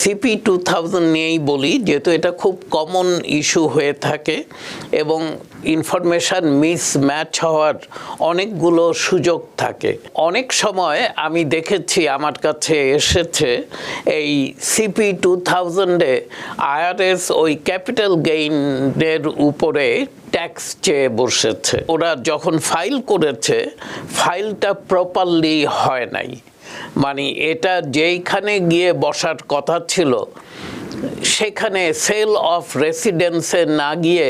CP2000 নিয়েই বলি, যেহেতু এটা খুব কমন ইস্যু হয়ে থাকে এবং ইনফরমেশন মিসম্যাচ হওয়ার অনেকগুলো সুযোগ থাকে। অনেক সময় আমি দেখেছি, আমার কাছে এসেছে এই CP2000-এ আইআরএস ওই ক্যাপিটাল গেইনের উপরে ট্যাক্স চেয়ে বসেছে। ওরা যখন ফাইল করেছে, ফাইলটা প্রপারলি হয় নাই। মানে এটা যেইখানে গিয়ে বসার কথা ছিল সেখানে সেল অফ রেসিডেন্সে না গিয়ে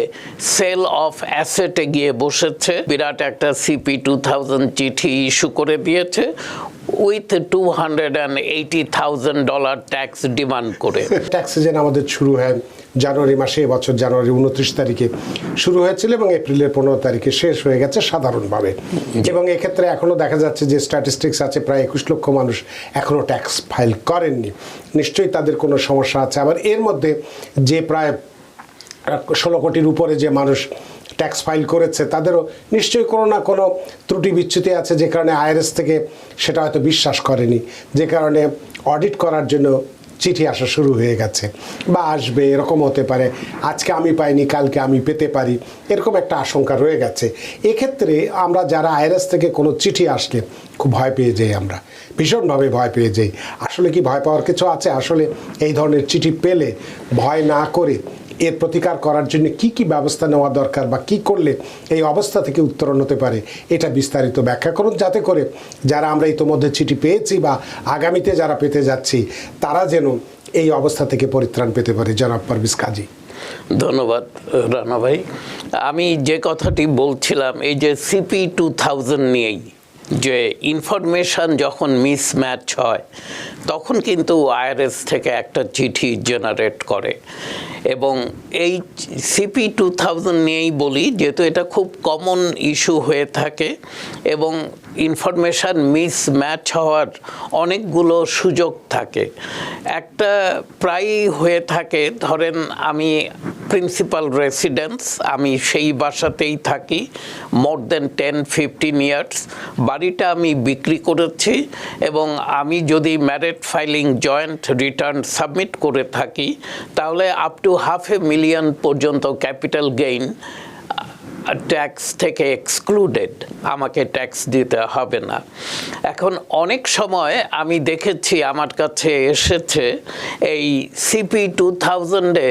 সেল অফ অ্যাসেটে গিয়ে বসেছে। বিরাট একটা CP2000 চিঠি ইস্যু করে দিয়েছে উইথ $280,000 ট্যাক্স ডিমান্ড করে। ট্যাক্স সিজন আমাদের শুরু হয় জানুয়ারি মাসে, এবছর জানুয়ারি 29 তারিখে শুরু হয়েছিল এবং এপ্রিলের 15 তারিখে শেষ হয়ে গেছে সাধারণভাবে। এবং এক্ষেত্রে এখনও দেখা যাচ্ছে যে স্ট্যাটিস্টিক্স আছে প্রায় 21 লক্ষ মানুষ এখনও ট্যাক্স ফাইল করেননি। নিশ্চয়ই তাদের কোনো সমস্যা আছে। আবার এর মধ্যে যে প্রায় 16 কোটির উপরে যে মানুষ ট্যাক্স ফাইল করেছে তাদেরও নিশ্চয়ই কোনো না কোনো ত্রুটি বিচ্যুতি আছে, যে কারণে আইআরএস থেকে সেটা হয়তো বিশ্বাস করেনি, যে কারণে অডিট করার জন্য চিঠি আসা শুরু হয়ে গেছে বা আসবে, এরকম হতে পারে। আজকে আমি পাইনি, কালকে আমি পেতে পারি, এরকম একটা আশঙ্কা রয়ে গেছে। এক্ষেত্রে আমরা যারা আইআরএস থেকে কোনো চিঠি আসলে খুব ভয় পেয়ে যাই, আমরা ভীষণভাবে ভয় পেয়ে যাই। আসলে কি ভয় পাওয়ার কিছু আছে? আসলে এই ধরনের চিঠি পেলে ভয় না করে এর প্রতিকার করার জন্য কি কি ব্যবস্থা নেওয়া দরকার বা কি করলে এই অবস্থা থেকে উত্তরণ হতে পারে, এটা বিস্তারিত ব্যাখ্যা করুন, যাতে করে যারা আমরা ইতোমধ্যে চিঠি পেয়েছি বা আগামীতে যারা পেতে যাচ্ছি তারা যেন এই অবস্থা থেকে পরিত্রাণ পেতে পারে। জনাব পারভেজ কাজী। ধন্যবাদ রানা ভাই। আমি যে কথাটি বলছিলাম, এই যে CP2000 নিয়েই যে ইনফরমেশন যখন মিসম্যাচ হয় তখন কিন্তু আইআরএস থেকে একটা চিঠি জেনারেট করে। এবং এই CP2000 নিয়েই বলি, যেহেতু এটা খুব কমন ইস্যু হয়ে থাকে এবং ইনফরমেশন মিসম্যাচ হওয়ার অনেকগুলো সুযোগ থাকে। একটা প্রায়ই হয়ে থাকে, ধরেন আমি প্রিন্সিপাল রেসিডেন্স, আমি সেই বাসাতেই থাকি মোর দেন 10-15 ইয়ার্স, বাড়িটা আমি বিক্রি করেছি এবং আমি যদি married filing joint return submit করে থাকি তাহলে আপ টু $500,000 পর্যন্ত ক্যাপিটাল গেইন ট্যাক্স থেকে এক্সক্লুডেড, আমাকে ট্যাক্স দিতে হবে না। এখন অনেক সময় আমি দেখেছি, আমার কাছে এসেছে এই CP2000-এ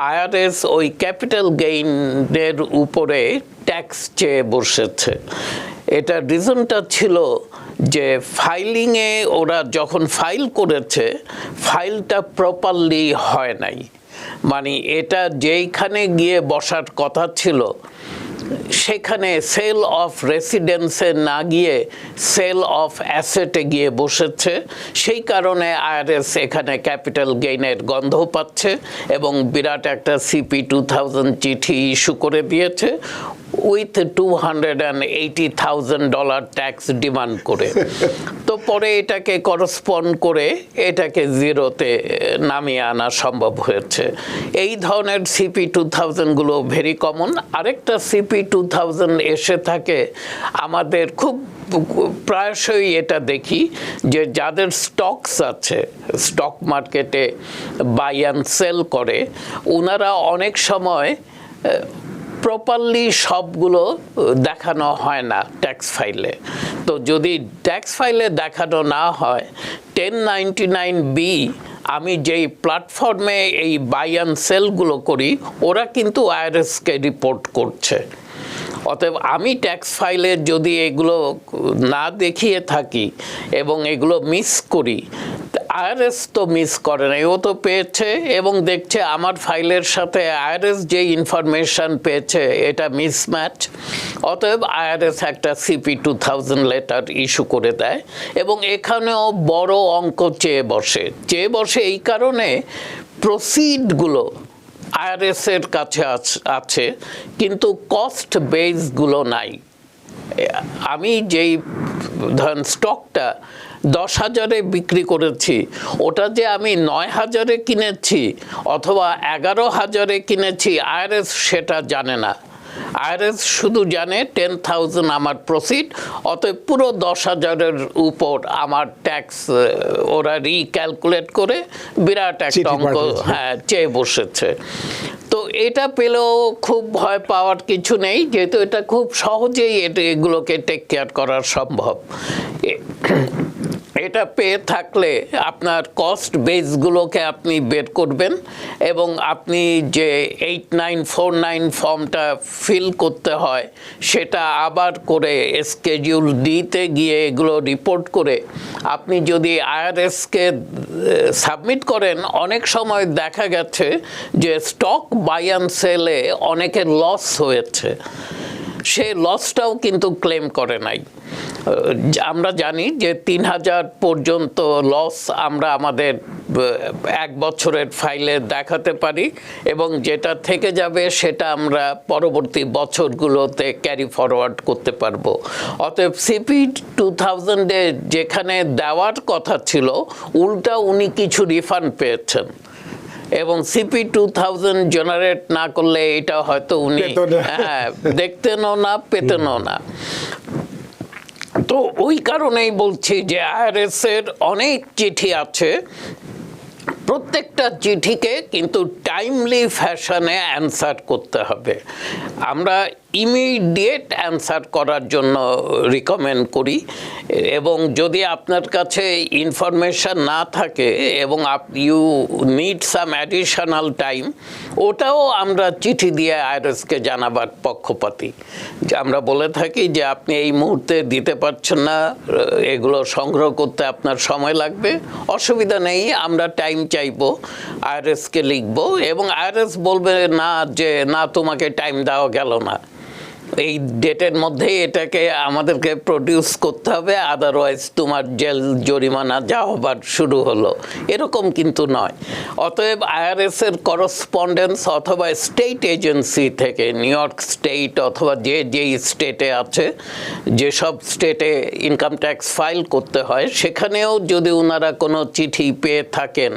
আইআরএস ওই ক্যাপিটাল গেইনের উপরে ট্যাক্স চেয়ে বসেছে। এটা রিজনটা ছিল যে ফাইলিংয়ে ওরা যখন ফাইল করেছে ফাইলটা প্রপারলি হয় নাই। মানে এটা যেইখানে গিয়ে বসার কথা ছিল সেখানে সেল অফ রেসিডেন্সে না গিয়ে সেল অফ অ্যাসেটে গিয়ে বসেছে। সেই কারণে আইআরএস এখানে ক্যাপিটাল গেইনের গন্ধ পাচ্ছে এবং বিরাট একটা CP2000 চিঠি ইস্যু করে দিয়েছে উইথ $280,000 ট্যাক্স ডিমান্ড করে। তো পরে এটাকে করসপন্ড করে এটাকে জিরোতে নামিয়ে আনা সম্ভব হয়েছে। এই ধরনের CP2000-গুলো ভেরি কমন। আরেকটা CP2000 এসে থাকে আমাদের খুব প্রায়শই, এটা দেখি যে যাদের স্টকস আছে, স্টক মার্কেটে বাই অ্যান্ড সেল করে, ওনারা অনেক সময় প্রপারলি সবগুলো দেখানো হয় না ট্যাক্স ফাইলে। তো যদি ট্যাক্স ফাইলে দেখানো না হয়, 1099B আমি যেই প্ল্যাটফর্মে এই বাই অ্যান্ড সেলগুলো করি ওরা কিন্তু আইআরএসকে রিপোর্ট করছে। অতএব আমি ট্যাক্স ফাইলে যদি এগুলো না দেখিয়ে থাকি এবং এগুলো মিস করি, আইআরএস তো মিস করে না, ও তো পেয়েছে এবং দেখছে আমার ফাইলের সাথে আইআরএস যে ইনফরমেশন পেয়েছে এটা মিসম্যাচ। অতএব আইআরএস একটা CP2000 লেটার ইস্যু করে দেয় এবং এখানেও বড় অঙ্ক চেয়ে বসে। এই কারণে প্রসিডগুলো আইআরএসের কাছে আছে কিন্তু কস্ট বেসগুলো নাই। আমি যেই ধরেন স্টকটা 10,000-এ বিক্রি করেছি, ওটা যে আমি 9,000-এ কিনেছি অথবা 11,000-এ কিনেছি আইআরএস সেটা জানে না। আইআরএস শুধু জানে 10,000 আমার প্রফিট, অতএব পুরো 10,000-এর উপর আমার ট্যাক্স ওরা রিক্যালকুলেট করে বিরাট একটা অঙ্ক চেয়ে বসেছে। তো এটা পেলেও খুব ভয় পাওয়ার কিছু নেই, যেহেতু এটা খুব সহজেই এগুলোকে টেক কেয়ার করা সম্ভব। এটা পেয়ে থাকলে আপনার কস্ট বেসগুলোকে আপনি বের করবেন এবং আপনি যে 8949 ফর্মটা ফিল করতে হয় সেটা আবার করে স্কেডিউল ডিতে গিয়ে এগুলো রিপোর্ট করে আপনি যদি আইআরএসকে সাবমিট করেন, অনেক সময় দেখা গেছে যে স্টক বাই অ্যান্ড সেলে অনেকের লস হয়েছে, সে লসটাও কিন্তু ক্লেম করে নাই। আমরা জানি যে 3,000 পর্যন্ত লস আমরা আমাদের 1 বছরের ফাইলে দেখাতে পারি এবং যেটা থেকে যাবে সেটা আমরা পরবর্তী বছরগুলোতে ক্যারি ফরওয়ার্ড করতে পারবো। অতএব সিপি 2000-এ যেখানে দেওয়ার কথা ছিল, উল্টা উনি কিছু রিফান্ড পেয়েছেন এবং সিপি 2000 জেনারেট না করলে এটা হয়তো উনি দেখতেনও না, পেতেনও না। তো ওই কারণেই বলছি যে আইআরএস এর অনেক চিঠি আছে, প্রত্যেকটা চিঠিকে কিন্তু টাইমলি ফ্যাশনে অ্যান্সার করতে হবে। আমরা ইমিডিয়েট অ্যান্সার করার জন্য রিকমেন্ড করি এবং যদি আপনার কাছে ইনফরমেশন না থাকে এবং you need some additional time, ওটাও আমরা চিঠি দিয়ে আইআরএসকে জানাবার পক্ষপাতী। আমরা বলে থাকি যে আপনি এই মুহূর্তে দিতে পারছেন না, এগুলো সংগ্রহ করতে আপনার সময় লাগবে, অসুবিধা নেই, আমরা টাইম চাইবো, আইআরএসকে লিখবো এবং আইআরএস বলবে না যে না তোমাকে টাইম দেওয়া গেল না, এই ডেটের মধ্যেই এটাকে আমাদেরকে প্রডিউস করতে হবে, আদারওয়াইজ তোমার জেল জরিমানা যা হবার শুরু হলো, এরকম কিন্তু নয়। অতএব আইআরএস এর করসপন্ডেন্স অথবা স্টেট এজেন্সি থেকে, নিউ ইয়র্ক স্টেট অথবা যেই স্টেটে আছে, যেসব স্টেটে ইনকাম ট্যাক্স ফাইল করতে হয়, সেখানেও যদি ওনারা কোনো চিঠি পেয়ে থাকেন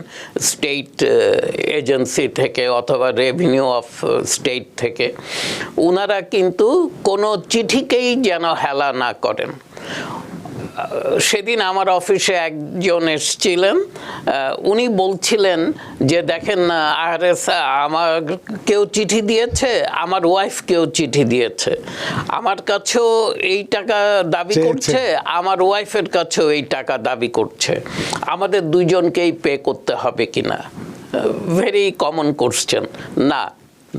স্টেট এজেন্সি থেকে অথবা রেভিনিউ অফ স্টেট থেকে, ওনারা কিন্তু কোনো চিঠিকেই যেন হেলা না করেন। সেদিন আমার অফিসে একজন এসেছিলেন, উনি বলছিলেন যে দেখেন না আইআরএস আমার কেউ চিঠি দিয়েছে, আমার ওয়াইফ কেউ চিঠি দিয়েছে, আমার কাছেও এই টাকা দাবি করছে, আমার ওয়াইফের কাছেও এই টাকা দাবি করছে, আমাদের দুইজনকেই পে করতে হবে কিনা? Very common question. না,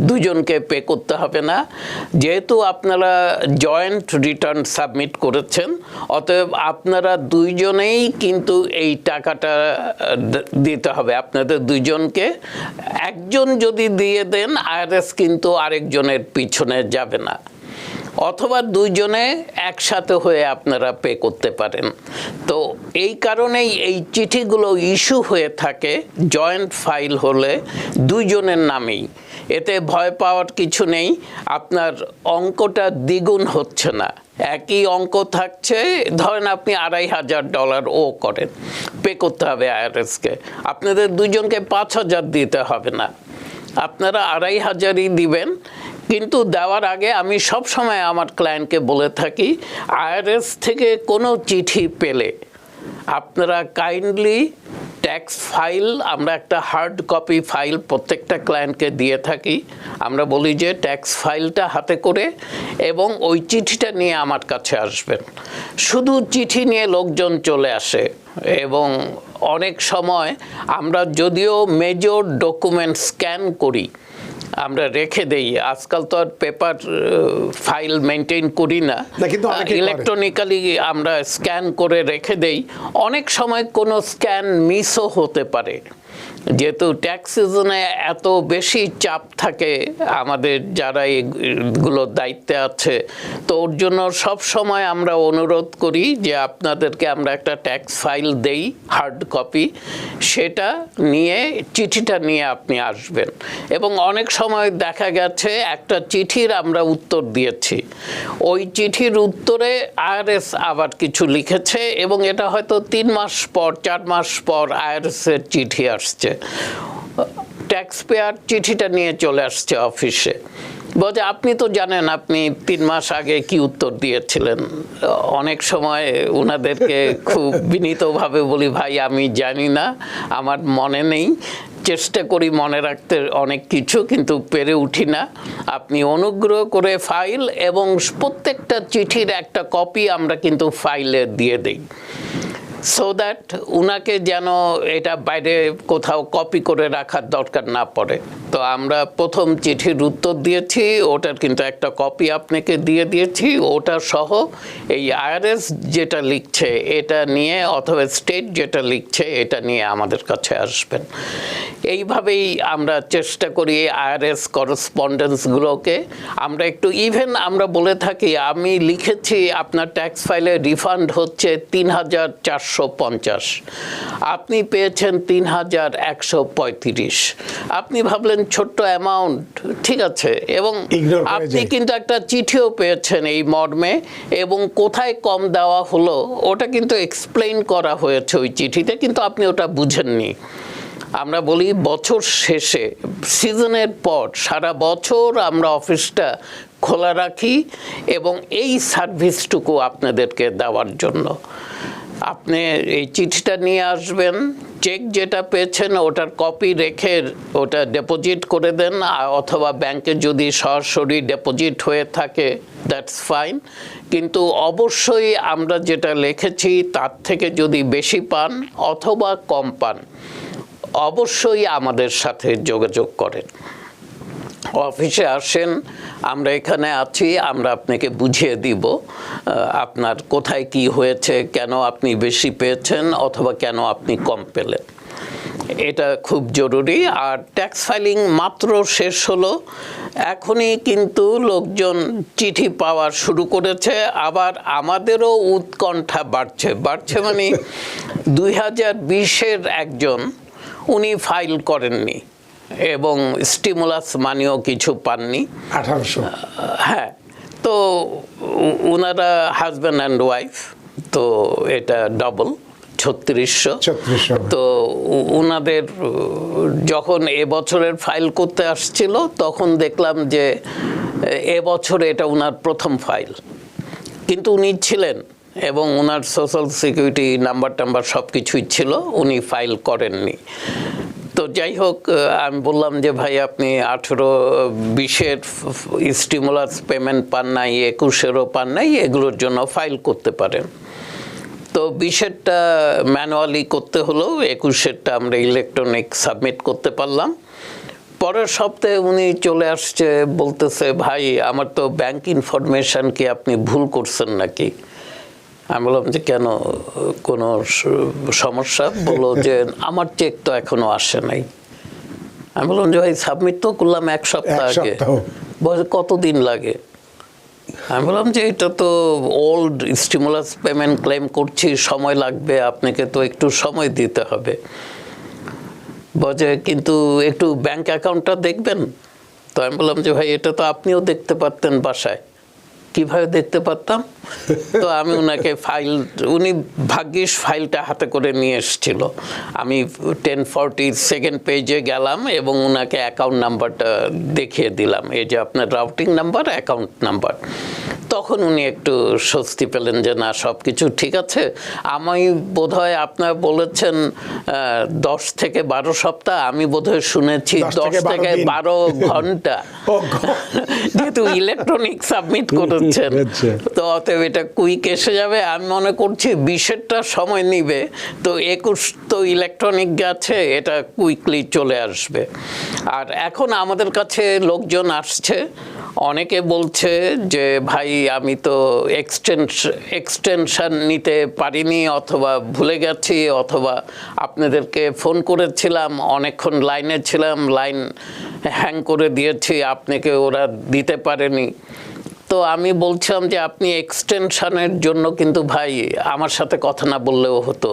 দুজনকে পে করতে হবে না, যেহেতু আপনারা জয়েন্ট রিটার্ন সাবমিট করেছেন, অতএব আপনারা দুইজনেই কিন্তু এই টাকাটা দিতে হবে আপনাদের দুইজনকে। একজন যদি দিয়ে দেন, আইআরএস কিন্তু আরেকজনের পিছনে যাবে না, অথবা দুইজনে একসাথে হয়ে আপনারা পে করতে পারেন। তো এই কারণেই এই চিঠিগুলো ইস্যু হয়ে থাকে জয়েন্ট ফাইল হলে দুইজনের নামেই। এতে ভয় পাওয়ার কিছু নেই, আপনার অঙ্কটা দ্বিগুণ হচ্ছে না, একই অঙ্ক থাকছে। ধরেন আপনি $2,500 ও করেন, পে করতে হবে আইআরএসকে, আপনাদের দুইজনকে 5,000 দিতে হবে না, আপনারা 2,500ই দিবেন। কিন্তু দেওয়ার আগে আমি সব সময় আমার ক্লায়েন্টকে বলে থাকি, আইআরএস থেকে কোনো চিঠি পেলে আপনারা কাইন্ডলি ট্যাক্স ফাইল, আমরা একটা হার্ড কপি ফাইল প্রত্যেকটা ক্লায়েন্টকে দিয়ে থাকি, আমরা বলি যে ট্যাক্স ফাইলটা হাতে করে এবং ওই চিঠিটা নিয়ে আমার কাছে আসবেন। শুধু চিঠি নিয়ে লোকজন চলে আসে এবং অনেক সময় আমরা যদিও মেজর ডকুমেন্ট স্ক্যান করি, আমরা রেখে দেই, আজকাল তো আর পেপার ফাইল মেনটেন করি না, ইলেকট্রনিক্যালি আমরা স্ক্যান করে রেখে দেই। অনেক সময় কোনো স্ক্যান মিসও হতে পারে, যেহেতু ট্যাক্স সিজনে এত বেশি চাপ থাকে আমাদের যারা এগুলোর দায়িত্বে আছে, তো ওর জন্য সব সময় আমরা অনুরোধ করি যে আপনাদেরকে আমরা একটা ট্যাক্স ফাইল দেই হার্ড কপি, সেটা নিয়ে চিঠিটা নিয়ে আপনি আসবেন। এবং অনেক সময় দেখা গেছে একটা চিঠির আমরা উত্তর দিয়েছি, ওই চিঠির উত্তরে আইআরএস আবার কিছু লিখেছে এবং এটা হয়তো 3 মাস পর 4 মাস পর আইআরএসের চিঠি আসছে, ট্যাক্স পেয়ার চিঠিটা নিয়ে চলে আসছে অফিসে বলছে আপনি তো জানেন আপনি 3 মাস আগে কি উত্তর দিয়েছিলেন। অনেক সময় উনাদেরকে খুব বিনীতভাবে বলি ভাই আমি জানি না, আমার মনে নেই, চেষ্টা করি মনে রাখতে অনেক কিছু, কিন্তু পেরে উঠি না। আপনি অনুগ্রহ করে ফাইল এবং প্রত্যেকটা চিঠির একটা কপি আমরা কিন্তু ফাইলে দিয়ে দিই, সো দ্যাট উনাকে যেন এটা বাইরে কোথাও কপি করে রাখার দরকার না পড়ে। তো আমরা প্রথম চিঠির উত্তর দিয়েছি, ওটার কিন্তু একটা কপি আপনাকে দিয়ে দিয়েছি, ওটা সহ এই আইআরএস যেটা লিখছে এটা নিয়ে অথবা স্টেট যেটা লিখছে এটা নিয়ে আমাদের কাছে আসবেন। এইভাবেই আমরা চেষ্টা করি আইআরএস করেসপন্ডেন্সগুলোকে আমরা একটু ইভেন আমরা বলে থাকি আমি লিখেছি আপনার ট্যাক্স ফাইলে রিফান্ড হচ্ছে 3,450, আপনি পেয়েছেন 3,135। আপনি ভাবলেন ছোট্ট অ্যামাউন্ট, ঠিক আছে, এবং আপনি কিন্তু একটা চিঠিও পেয়েছেন এই মর্মে, এবং কোথায় কম দেওয়া হলো ওটা কিন্তু এক্সপ্লেইন করা হয়েছে ওই চিঠিতে, কিন্তু আপনি ওটা বুঝেননি। আমরা বলি বছর শেষে সিজনের পর সারা বছর আমরা অফিসটা খোলা রাখি এবং এই সার্ভিসটুকু আপনাদেরকে দেওয়ার জন্য। আপনি এই চিঠিটা নিয়ে আসবেন, চেক যেটা পেয়েছেন ওটার কপি রেখে ওটা ডিপোজিট করে দেন, অথবা ব্যাংকে যদি সরাসরি ডিপোজিট হয়ে থাকে দ্যাটস ফাইন, কিন্তু অবশ্যই আমরা যেটা লিখেছি তার থেকে যদি বেশি পান অথবা কম পান অবশ্যই আমাদের সাথে যোগাযোগ করেন, অফিসে আসেন, আমরা এখানে আছি, আমরা আপনাকে বুঝিয়ে দিব আপনার কোথায় কি হয়েছে, কেন আপনি বেশি পেয়েছেন অথবা কেন আপনি কম পেলেন। এটা খুব জরুরি। আর ট্যাক্স ফাইলিং মাত্র শেষ হলো, এখনই কিন্তু লোকজন চিঠি পাওয়া শুরু করেছে, আবার আমাদেরও উৎকণ্ঠা বাড়ছে মানে 2020-এর একজন উনি ফাইল করেননি এবং স্টিমুলাস মানিও কিছু পাননি, 1800। হ্যাঁ, তো ওনারা হাজব্যান্ড অ্যান্ড ওয়াইফ, তো এটা ডবল 3600। তো ওনাদের যখন এবছরের ফাইল করতে আসছিল তখন দেখলাম যে এবছরে এটা ওনার প্রথম ফাইল, কিন্তু উনি ছিলেন এবং ওনার সোশ্যাল সিকিউরিটি নাম্বার সব কিছুই ছিল, উনি ফাইল করেননি। তো যাই হোক, আমি বললাম যে ভাই আপনি 18-20-এর স্টিমুলাস পেমেন্ট পান নাই, 21-এরও পান নাই, এগুলোর জন্য ফাইল করতে পারেন। তো 20-এরটা ম্যানুয়ালি করতে হলো, 21-এরটা আমরা ইলেকট্রনিক সাবমিট করতে পারলাম। পরের সপ্তাহে উনি চলে আসছে, বলতেছে ভাই আমার তো ব্যাংক ইনফরমেশন কি আপনি ভুল করছেন নাকি? আমি বললাম যে কেন, কোনো সমস্যা? বললো যে আমার চেক তো এখনো আসে নাই। আমি বললাম যে ভাই সাবমিট তো করলাম 1 সপ্তাহ আগে, বলে কতদিন লাগে? আমি বললাম যে এটা তো ওল্ড স্টিমুলাস পেমেন্ট ক্লেম করছি, সময় লাগবে, আপনাকে তো একটু সময় দিতে হবে। বলে কিন্তু একটু ব্যাংক অ্যাকাউন্টটা দেখবেন। তো আমি বললাম যে ভাই এটা তো আপনিও দেখতে পারতেন বাসায়। কিভাবে দেখতে পারতাম? তো আমি ওনাকে ফাইল, উনি ভাগ্যিস ফাইলটা হাতে করে নিয়ে এসেছিল। আমি 1042 পেজে গেলাম এবং ওনাকে অ্যাকাউন্ট নাম্বারটা দেখিয়ে দিলাম, এই যে আপনার রাউটিং নাম্বার, অ্যাকাউন্ট নাম্বার। তখন উনি একটু স্বস্তি পেলেন যে না সব কিছু ঠিক আছে। আমি বোধহয় আপনার বলেছেন 10 থেকে 12 সপ্তাহ, আমি বোধহয় শুনেছি 10 থেকে 12 ঘন্টা, যেহেতু ইলেকট্রনিক সাবমিট করেছেন। তো অতএব এটা কুইক এসে যাবে। আমি মনে করছি 20-এরটা সময় নিবে, তো 21 তো ইলেকট্রনিক গেছে, এটা কুইকলি চলে আসবে। আর এখন আমাদের কাছে লোকজন আসছে, অনেকে বলছে যে ভাই আমি তো এক্সটেনশন নিতে পারিনি, অথবা ভুলে গেছি, অথবা আপনাদেরকে ফোন করেছিলাম, অনেকক্ষণ লাইনে ছিলাম, লাইন হ্যাং করে দিয়েছি, আপনাকে ওরা দিতে পারেনি। তো আমি বলছিলাম যে আপনি এক্সটেনশনের জন্য কিন্তু ভাই আমার সাথে কথা না বললেও হতো,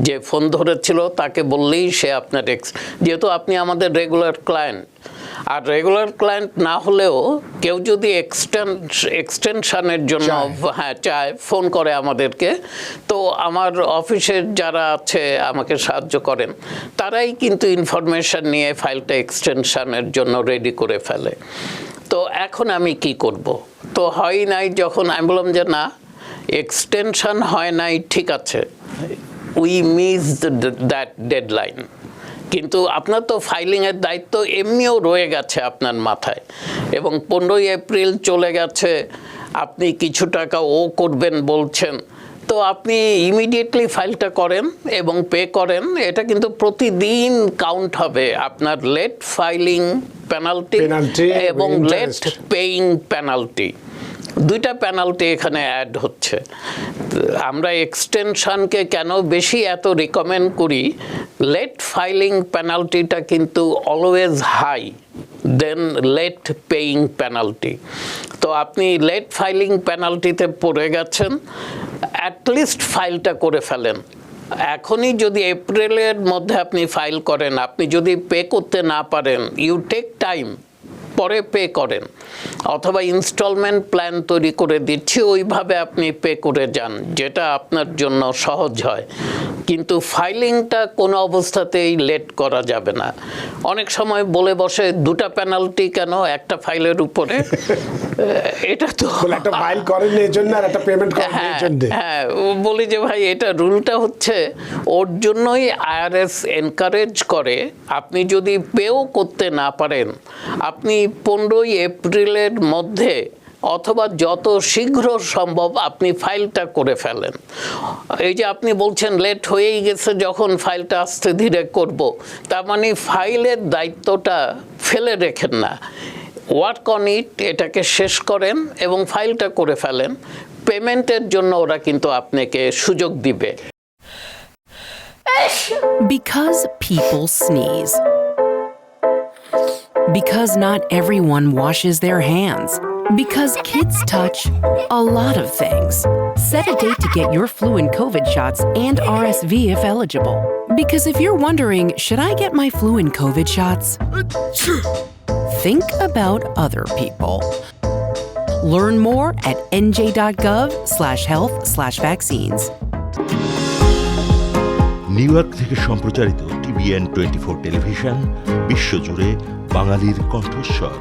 যে ফোন ধরেছিল তাকে বললেই সে আপনার যেহেতু আপনি আমাদের রেগুলার ক্লায়েন্ট, আর রেগুলার ক্লায়েন্ট না হলেও কেউ যদি এক্সটেনশনের জন্য চায়, ফোন করে আমাদেরকে, তো আমার অফিসের যারা আছে আমাকে সাহায্য করেন, তারাই কিন্তু ইনফরমেশন নিয়ে ফাইলটা এক্সটেনশনের জন্য রেডি করে ফেলে। তো এখন আমি কি করব? তো হয় নাই, যখন আমি বললাম যে না, এক্সটেনশন হয় নাই, ঠিক আছে, উই মিস দ্যাট ডেডলাইন, কিন্তু আপনার তো ফাইলিংয়ের দায়িত্ব এমনিও রয়ে গেছে আপনার মাথায়, এবং 15ই এপ্রিল চলে গেছে, আপনি কিছু টাকা করবেন বলছেন, তো আপনি ইমিডিয়েটলি ফাইলটা করেন এবং পে করেন। এটা কিন্তু প্রতিদিন কাউন্ট হবে আপনার লেট ফাইলিং পেনাল্টি এবং লেট পেইং পেনাল্টি, দুইটা পেনাল্টি এখানে অ্যাড হচ্ছে। আমরা এক্সটেনশনকে কেন বেশি এত রিকমেন্ড করি, লেট ফাইলিং পেনাল্টিটা কিন্তু always high then let paying penalty. তো আপনি লেট ফাইলিং পেনাল্টিতে পড়ে গেছেন, অ্যাটলিস্ট ফাইলটা করে ফেলেন। এখনই যদি এপ্রিলের মধ্যে আপনি ফাইল করেন, আপনি যদি পে করতে না পারেন, ইউ টেক টাইম, পরে পে করেন, অথবা ইনস্টলমেন্ট প্ল্যান তৈরি করে দিচ্ছি, ওইভাবে আপনি পে করে যান, যেটা আপনার জন্য সহজ হয়। কিন্তু ফাইলিংটা কোনো অবস্থাতেই লেট করা যাবে না। অনেক সময় বলে বসে দুটা পেনাল্টি কেন একটা ফাইলের উপরে, এটা তো একটা ফাইল করেন এই জন্য আর একটা পেমেন্ট করেন এই জন্য। হ্যাঁ, বলি যে ভাই, এটা রুলটা হচ্ছে ওর জন্যই আইআরএস এনকারেজ করে, আপনি যদি পেও করতে না পারেন, আপনি 15ই এপ্রিলের মধ্যে অথবা যত শীঘ্র সম্ভব আপনি ফাইলটা করে ফেলেন। এই যে আপনি বলছেন লেট হয়েই গেছে, যখন ফাইলটা আস্তে ধীরে করব, তার মানে ফাইলের দায়িত্বটা ফেলে রেখেন না, ওয়ার্ক অন ইট, এটাকে শেষ করেন এবং ফাইলটা করে ফেলেন। পেমেন্টের জন্য ওরা কিন্তু আপনাকে সুযোগ দিবে। Because people sneeze. Because not everyone washes their hands. Because kids touch a lot of things. Set a date to get your flu and COVID shots and RSV if eligible. Because if you're wondering, should I get my flu and COVID shots? Think about other people. Learn more at nj.gov/health/vaccines. New York থেকে সম্প্রচারিত TVN 24 television বিশ্বজুড়ে বাঙালির কণ্ঠস্বর।